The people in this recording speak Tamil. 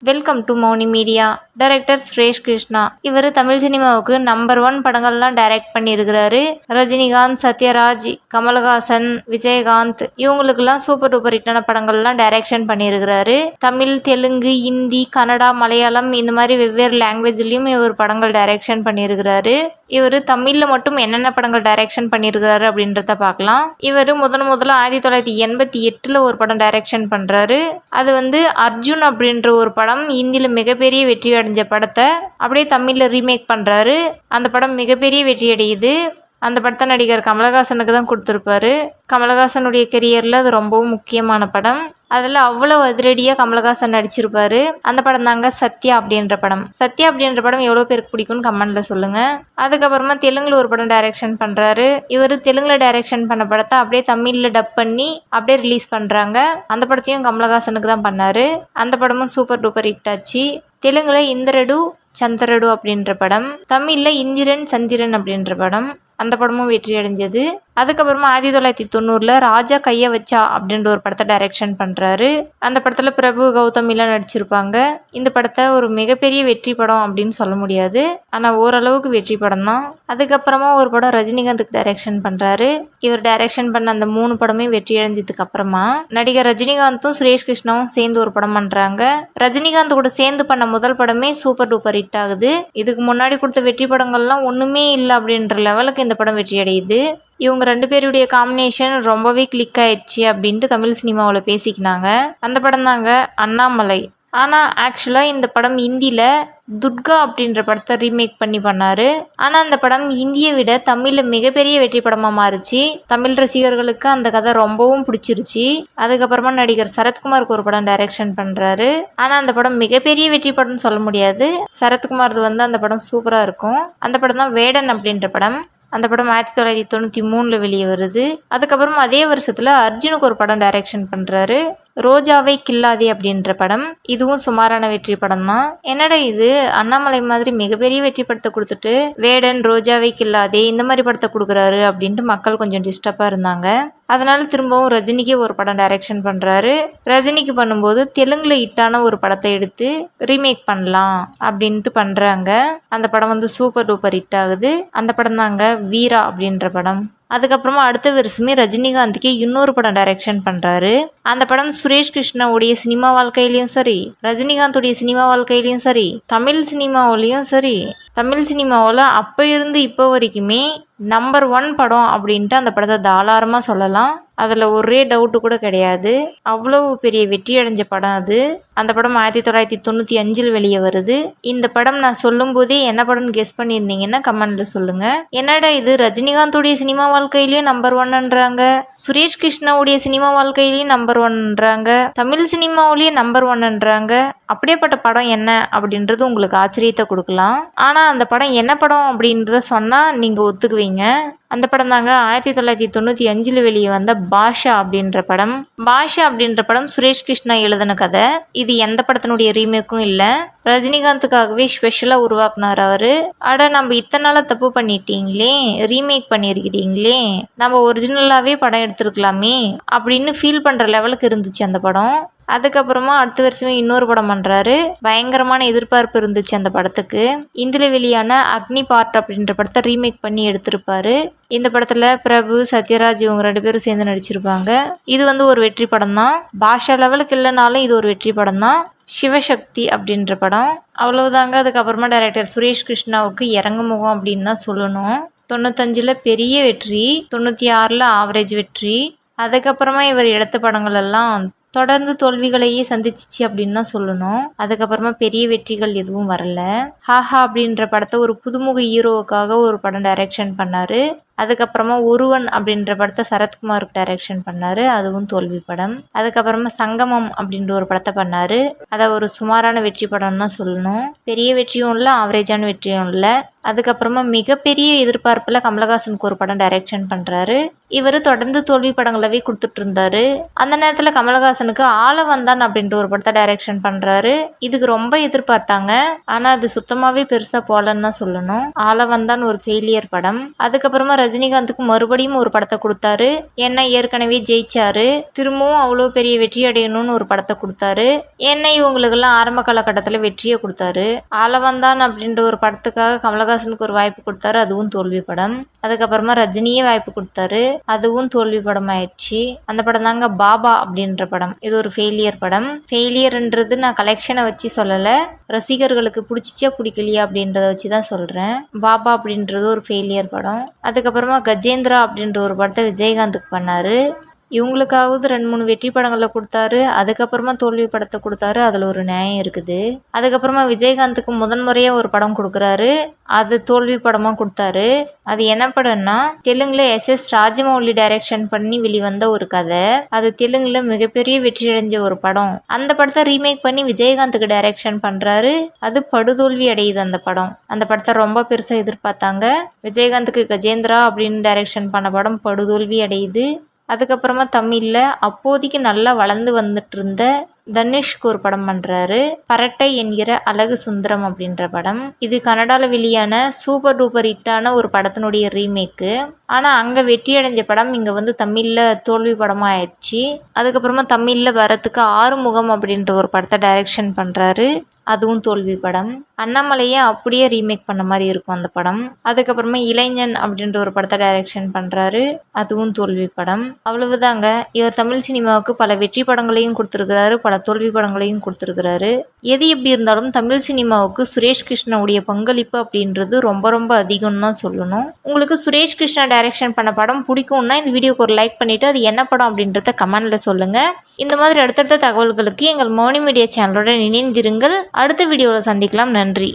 Welcome to Mouni media. Director Suresh Krishna. இவர் தமிழ் சினிமாவுக்கு நம்பர் 1 படங்கள்லாம் டைரக்ட் பண்ணியிருக்கிறாரு. ரஜினிகாந்த், சத்யராஜ், கமலஹாசன், விஜயகாந்த் இவங்களுக்கெல்லாம் சூப்பர் டூப்பர் ஹிட்டான படங்கள்லாம் டைரக்ஷன் பண்ணியிருக்கிறாரு. தமிழ், தெலுங்கு, ஹிந்தி, கன்னடா, மலையாளம் இந்த மாதிரி வெவ்வேறு லாங்குவேஜ்லயும் இவர் படங்கள் டைரக்ஷன் பண்ணியிருக்கிறாரு. இவர் தமிழில் மட்டும் என்னென்ன படங்கள் டைரக்ஷன் பண்ணியிருக்கிறாரு அப்படின்றத பார்க்கலாம். இவர் முதல்ல 1988 ஒரு படம் டைரக்ஷன் பண்ணுறாரு. அது அர்ஜுன் அப்படின்ற ஒரு படம் இந்தியில் மிகப்பெரிய வெற்றி அடைஞ்ச படத்தை அப்படியே தமிழில் ரீமேக் பண்ணுறாரு. அந்த படம் மிகப்பெரிய வெற்றி அடையுது. அந்த படத்தை நடிகர் கமலஹாசனுக்கு தான் கொடுத்துருப்பாரு. கமலஹாசனுடைய கெரியரில் அது ரொம்பவும் முக்கியமான படம். அதில் அவ்வளோ அதிரடியாக கமலஹாசன் நடிச்சிருப்பாரு. அந்த படம் தாங்க சத்யா அப்படின்ற படம். சத்யா அப்படின்ற படம் எவ்வளோ பேருக்கு பிடிக்கும்னு கமெண்ட்ல சொல்லுங்க. அதுக்கப்புறமா தெலுங்குல ஒரு படம் டைரக்ஷன் பண்ணுறாரு. இவர் தெலுங்குல டைரக்ஷன் பண்ண படத்தை அப்படியே தமிழில் டப் பண்ணி அப்படியே ரிலீஸ் பண்ணுறாங்க. அந்த படத்தையும் கமலஹாசனுக்கு தான் பண்ணாரு. அந்த படமும் சூப்பர் டூப்பர் ஹிட் ஆச்சு. தெலுங்குல இந்திரடு சந்திரடு அப்படின்ற படம், தமிழ்ல இந்திரன் சந்திரன் அப்படின்ற படம். அந்த படமும் வெற்றி அடைஞ்சது. அதுக்கப்புறமா 1990 ராஜா கைய வச்சா அப்படின்ற ஒரு படத்தை டைரக்ஷன் பண்றாரு. அந்த படத்துல பிரபு, கௌதமிலாம் நடிச்சிருப்பாங்க. இந்த படத்தை ஒரு மிகப்பெரிய வெற்றி படம் அப்படின்னு சொல்ல முடியாது, ஆனா ஓரளவுக்கு வெற்றி படம் தான். அதுக்கப்புறமா ஒரு படம் ரஜினிகாந்துக்கு டைரக்ஷன் பண்றாரு. இவர் டைரக்ஷன் பண்ண அந்த 3 படமே வெற்றி அடைஞ்சதுக்கு அப்புறமா நடிகர் ரஜினிகாந்தும் சுரேஷ் கிருஷ்ணாவும் சேர்ந்து ஒரு படம் பண்றாங்க. ரஜினிகாந்த் கூட சேர்ந்து பண்ண முதல் படமே சூப்பர் டூப்பர் ஹிட் ஆகுது. இதுக்கு முன்னாடி கொடுத்த வெற்றி படங்கள்லாம் ஒண்ணுமே இல்லை அப்படின்ற லெவலுக்கு இந்த படம் வெற்றி அடையுது. இவங்க 2 பேருடைய காம்பினேஷன் ரொம்பவே கிளிக் ஆயிடுச்சு அப்படின்ட்டு தமிழ் சினிமாவில் பேசிக்கினாங்க. அந்த படம் தாங்க அண்ணாமலை. ஆனால் ஆக்சுவலாக இந்த படம் ஹிந்தியில் துர்கா அப்படின்ற படத்தை ரீமேக் பண்ணாரு. ஆனால் அந்த படம் இந்தியை விட தமிழில் மிகப்பெரிய வெற்றி படமாக மாறுச்சு. தமிழ் ரசிகர்களுக்கு அந்த கதை ரொம்பவும் பிடிச்சிருச்சு. அதுக்கப்புறமா நடிகர் சரத்குமாருக்கு ஒரு படம் டைரக்ஷன் பண்ணுறாரு. ஆனால் அந்த படம் மிகப்பெரிய வெற்றி படம்னு சொல்ல முடியாது. சரத்குமார் அந்த படம் சூப்பராக இருக்கும். அந்த படம் தான் வேடன் அப்படின்ற படம். அந்த படம் 1993 வெளியே வருது. அதுக்கப்புறமா அதே வருஷத்துல அர்ஜுனுக்கு ஒரு படம் டைரக்ஷன் பண்றாரு. ரோஜாவை கில்லாதே அப்படின்ற படம். இதுவும் சுமாரான வெற்றி படம் தான். என்னடா இது, அண்ணாமலை மாதிரி மிகப்பெரிய வெற்றி படத்தை கொடுத்துட்டு வேடன், ரோஜாவை கில்லாதே இந்த மாதிரி படத்தை கொடுக்குறாரு அப்படின்ட்டு மக்கள் கொஞ்சம் டிஸ்டர்பா இருந்தாங்க. அதனால திரும்பவும் ரஜினிக்கே ஒரு படம் டைரக்ஷன் பண்றாரு. ரஜினிக்கு பண்ணும்போது தெலுங்குல ஹிட்டான ஒரு படத்தை எடுத்து ரீமேக் பண்ணலாம் அப்படின்ட்டு பண்றாங்க. அந்த படம் சூப்பர் டூப்பர் ஹிட் ஆகுது. அந்த படம் தாங்க வீரா அப்படின்ற படம். அதுக்கப்புறமா அடுத்த வருஷமே ரஜினிகாந்துக்கே இன்னொரு படம் டைரக்ஷன் பண்றாரு. அந்த படம் சுரேஷ் கிருஷ்ணாவுடைய சினிமா வாழ்க்கையிலயும் சரி, ரஜினிகாந்துடைய சினிமா வாழ்க்கையிலயும் சரி, தமிழ் சினிமாவிலையும் சரி, தமிழ் சினிமாவில் அப்போ இருந்து இப்போ வரைக்குமே நம்பர் 1 படம் அப்படின்ட்டு அந்த படத்தை தாராளமாக சொல்லலாம். அதில் ஒரே டவுட்டு கூட கிடையாது. அவ்வளவு பெரிய வெற்றி அடைஞ்ச படம் அது. அந்த படம் 1995 வெளியே வருது. இந்த படம் நான் சொல்லும் போதே என்ன படம்னு கெஸ் பண்ணியிருந்தீங்கன்னா கமெண்ட்ல சொல்லுங்க. என்னடா இது, ரஜினிகாந்துடைய சினிமா வாழ்க்கையிலயும் நம்பர் 1ன்றாங்க, சுரேஷ் கிருஷ்ணாவுடைய சினிமா வாழ்க்கையிலயும் நம்பர் 1ன்றாங்க, தமிழ் சினிமாவிலேயே நம்பர் 1ன்றாங்க. அப்படியேப்பட்ட படம் என்ன அப்படின்றது உங்களுக்கு ஆச்சரியத்தை கொடுக்கலாம். ஆனா அந்த படம் என்ன படம் அப்படின்றத சொன்னா நீங்க ஒத்துக்குவீங்க. அந்த படம் தாங்க 1995 வெளியே வந்த பாஷா அப்படின்ற படம். பாஷா அப்படின்ற படம் சுரேஷ் கிருஷ்ணா எழுதின கதை. இது எந்த படத்தினுடைய ரீமேக்கும் இல்ல, ரஜினிகாந்துக்காகவே ஸ்பெஷலா உருவாக்குனார் அவரு. அட, நம்ம இத்தனை நாளா தப்பு பண்ணிட்டீங்களே, ரீமேக் பண்ணியிருக்கிறீங்களே, நம்ம ஒரிஜினலாவே படம் எடுத்திருக்கலாமே அப்படின்னு ஃபீல் பண்ற லெவலுக்கு இருந்துச்சு அந்த படம். அதுக்கப்புறமா அடுத்த வருஷமே இன்னொரு படம் பண்றாரு. பயங்கரமான எதிர்பார்ப்பு இருந்துச்சு அந்த படத்துக்கு. இந்தியில வெளியான அக்னி பார்ட் அப்படின்ற படத்தை ரீமேக் பண்ணி எடுத்திருப்பாரு. இந்த படத்துல பிரபு, சத்யராஜ் இவங்க 2 பேரும் சேர்ந்து நடிச்சிருப்பாங்க. இது ஒரு வெற்றி படம் தான். பாஷா லெவலுக்கு இல்லைனாலும் இது ஒரு வெற்றி படம் தான். சிவசக்தி அப்படின்ற படம். அவ்வளவுதாங்க. அதுக்கப்புறமா டைரக்டர் சுரேஷ் கிருஷ்ணாவுக்கு இறங்கு முகம் அப்படின்னு தான் சொல்லணும். 95 பெரிய வெற்றி, 96 ஆவரேஜ் வெற்றி. அதுக்கப்புறமா இவர் எடுத்த படங்கள் எல்லாம் தொடர்ந்து தோல்விகளையே சந்திச்சிச்சு அப்படின்னு தான் சொல்லணும். அதுக்கப்புறமா பெரிய வெற்றிகள் எதுவும் வரல. ஹாஹா அப்படின்ற படத்தை ஒரு புதுமுக ஹீரோவுக்காக ஒரு படம் டைரக்ஷன் பண்ணாரு. அதுக்கப்புறமா ஒருவன் அப்படின்ற படத்தை சரத்குமாருக்கு டைரக்ஷன் பண்ணாரு. அதுவும் தோல்வி படம். அதுக்கப்புறமா சங்கமம் அப்படின்ற ஒரு படத்தை பண்ணாரு. அதை ஒரு சுமாரான வெற்றி படம் தான் சொல்லணும். பெரிய வெற்றியும் இல்லை, ஆவரேஜான வெற்றியும் இல்லை. அதுக்கப்புறமா மிகப்பெரிய எதிர்பார்ப்புல கமலஹாசனுக்கு ஒரு படம் டைரக்ஷன் பண்றாரு. இவர் தொடர்ந்து தோல்வி படங்களவே கொடுத்துட்டு இருந்தாரு. அந்த நேரத்துல கமலஹாசனுக்கு ஆளவந்தான் அப்படின்ற ஒரு படத்தை டைரக்ஷன் பண்றாரு. இதுக்கு ரொம்ப எதிர்பார்த்தாங்க, ஆனா அது சுத்தமாவே பெருசா போலன்னு தான் சொல்லணும். ஆளவந்தான் ஒரு ஃபெயிலியர் படம். அதுக்கப்புறமா ரஜினிகாந்துக்கு மறுபடியும் ஒரு படத்தை கொடுத்தாரு. ஏன்னா ஏற்கனவே ஜெயிச்சாரு, திரும்பவும் அவ்வளோ பெரிய வெற்றி அடையணும்னு ஒரு படத்தை கொடுத்தாரு. ஏன்னா இவங்களுக்கெல்லாம் ஆரம்ப காலகட்டத்தில் வெற்றியை கொடுத்தாரு. ஆலவந்தான் அப்படின்ற ஒரு படத்துக்காக கமலஹாசனுக்கு ஒரு வாய்ப்பு கொடுத்தாரு, அதுவும் தோல்வி படம். அதுக்கப்புறமா ரஜினியே வாய்ப்பு கொடுத்தாரு, அதுவும் தோல்வி படம் ஆயிடுச்சு. அந்த படம் தாங்க பாபா அப்படின்ற படம். இது ஒரு ஃபெயிலியர் படம். ஃபெயிலியர்ன்றது நான் கலெக்ஷனை வச்சு சொல்லலை, ரசிகர்களுக்கு பிடிச்சிச்சா பிடிக்கலையா அப்படின்றத வச்சு தான் சொல்கிறேன். பாபா அப்படின்றது ஒரு ஃபெயிலியர் படம். அதுக்கப்புறமா கஜேந்திரா அப்படின்ற ஒரு படத்தை விஜயகாந்துக்கு பண்ணாரு. இவங்களுக்காவது 2-3 வெற்றி படங்களை கொடுத்தாரு. அதுக்கப்புறமா தோல்வி படத்தை கொடுத்தாரு, அதில் ஒரு நியாயம் இருக்குது. அதுக்கப்புறமா விஜயகாந்துக்கு முதன்முறையாக ஒரு படம் கொடுக்குறாரு, அது தோல்வி படமாக கொடுத்தாரு. அது என்ன படம்னா தெலுங்குல SS ராஜமௌலி டைரக்ஷன் பண்ணி வெளிவந்த ஒரு கதை. அது தெலுங்குல மிகப்பெரிய வெற்றி அடைஞ்ச ஒரு படம். அந்த படத்தை ரீமேக் பண்ணி விஜயகாந்துக்கு டைரக்ஷன் பண்றாரு, அது படுதோல்வி அடையுது அந்த படம். அந்த படத்தை ரொம்ப பெருசாக எதிர்பார்த்தாங்க. விஜயகாந்துக்கு கஜேந்திரா அப்படின்னு டைரக்ஷன் பண்ண படம் படுதோல்வி அடையுது. அதுக்கப்புறமா தமிழில் அப்போதைக்கு நல்லா வளர்ந்து வந்துட்டு இருந்த தனுஷ்க்கு ஒரு படம் பண்ணுறாரு, பரட்டை என்கிற அழகு சுந்தரம் அப்படின்ற படம். இது கன்னடாவில் வெளியான சூப்பர் டூப்பர் ஹிட்டான ஒரு படத்தினுடைய ரீமேக்கு. ஆனால் அங்கே வெற்றி அடைஞ்ச படம் இங்கே தமிழில் தோல்வி படமாக ஆயிடுச்சு. அதுக்கப்புறமா தமிழில் வரத்துக்கு ஆறுமுகம் அப்படின்ற ஒரு படத்தை டைரக்ஷன் பண்ணுறாரு, அதுவும் தோல்வி படம். அண்ணாமலையை அப்படியே ரீமேக் பண்ண மாதிரி இருக்கும் அந்த படம். அதுக்கப்புறமா இளைஞன் அப்படின்ற ஒரு படத்தை டைரக்ஷன் பண்ணுறாரு, அதுவும் தோல்வி படம். அவ்வளவுதாங்க. இவர் தமிழ் சினிமாவுக்கு பல வெற்றி படங்களையும் கொடுத்துருக்கிறாரு, பல தோல்வி படங்களையும் கொடுத்துருக்கிறாரு. எது எப்படி இருந்தாலும் தமிழ் சினிமாவுக்கு சுரேஷ் கிருஷ்ணாவுடைய பங்களிப்பு அப்படின்றது ரொம்ப ரொம்ப அதிகம்னு தான் சொல்லணும். உங்களுக்கு சுரேஷ் கிருஷ்ணா டைரக்ஷன் பண்ண படம் பிடிக்கும்னா இந்த வீடியோக்கு ஒரு லைக் பண்ணிவிட்டு அது என்ன படம் அப்படின்றத கமெண்டில் சொல்லுங்கள். இந்த மாதிரி அடுத்தடுத்த தகவல்களுக்கு எங்கள் மௌனி மீடியா சேனலோட இணைந்திருங்கள். அடுத்த வீடியோவில் சந்திக்கலாம். நன்றி.